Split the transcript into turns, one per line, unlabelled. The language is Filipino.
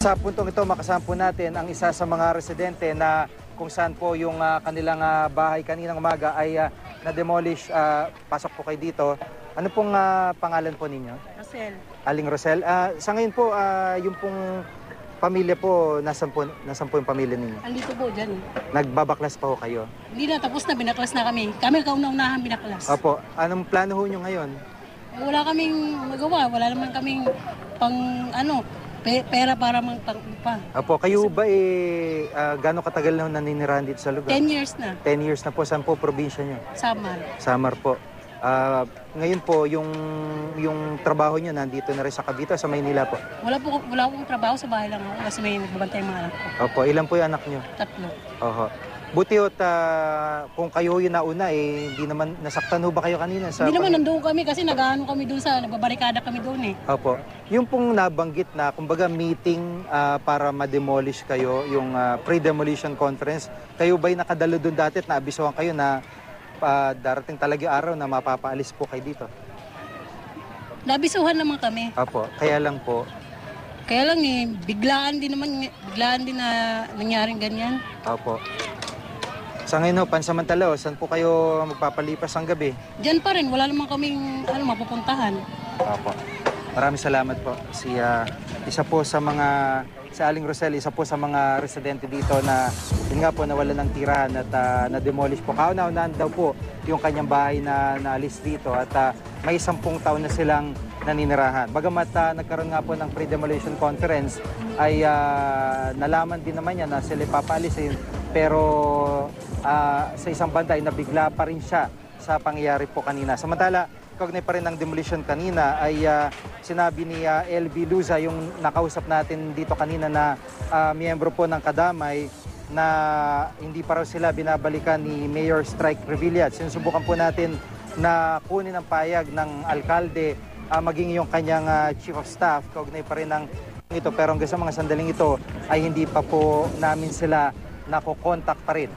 Sa puntong ito, makasama po natin ang isa sa mga residente na kung saan po yung kanilang bahay kaninang umaga ay na-demolish. Pasok po kayo dito. Ano pong pangalan po ninyo?
Rosel.
Aling Rosel. Sa ngayon po, yung pong pamilya po, nasan po yung pamilya ninyo?
Andito po dyan.
Nagbabaklas pa ho kayo?
Hindi na, tapos na, binaklas na kami. Kami kauna-unahan binaklas.
Opo. Anong plano ho nyo ngayon?
Wala kaming magawa, wala naman kaming pera para pa.
Opo, kayo ba gaano katagal na naninirahan dito sa lugar?
10 years na.
10 years na po. Saan po probinsya nyo?
Samar.
Samar po. Ngayon po, yung trabaho nyo nandito na rin sa Cavite, sa Maynila po?
Wala akong trabaho, sa bahay lang ako kasi may nagbabantay yung mga anak ko.
Opo, ilan po yung anak nyo?
3.
Oho. Buti ho't kung kayo yung nauna, hindi naman nasaktan ho ba kayo kanina?
Hindi naman, nandoon kami kasi nag-ano kami doon nagbabarikada kami doon eh.
Opo. Yung pong nabanggit na, kumbaga meeting para ma-demolish kayo, yung pre-demolition conference, kayo ba'y nakadalo doon dati at naabisohan kayo na darating talaga yung araw na mapapaalis po kayo dito?
Nabisuhan naman kami.
Opo, kaya lang po.
Kaya lang biglaan din na nangyaring ganyan.
Opo. Sa ngayon pansamantala, saan po kayo magpapalipas ang gabi?
Diyan pa rin, wala naman kaming mapupuntahan.
Opo. Maraming salamat po. Isa po sa Aling Rosel, isa po sa mga residente dito na yun nga po nawalan ng tirahan at na-demolish po. Kauna-unahan daw po yung kanyang bahay na naalis dito at may 10 taon na silang naninirahan. Bagamat nagkaroon nga po ng pre-demolition conference ay nalaman din naman niya na sila papaalisin, pero sa isang banda ay nabigla pa rin siya sa pangyayari po kanina. Samantala, kaugnay pa rin ng demolition kanina ay sinabi ni LB Luza, yung nakausap natin dito kanina na miyembro po ng Kadamay, na hindi pa raw sila binabalikan ni Mayor Strike Revilla. Sinusubukan po natin na kunin ang payag ng alkalde, maging yung kanyang chief of staff, kaugnay pa rin ng ito. Pero hanggang sa mga sandaling ito ay hindi pa po namin sila nakokontak pa rin.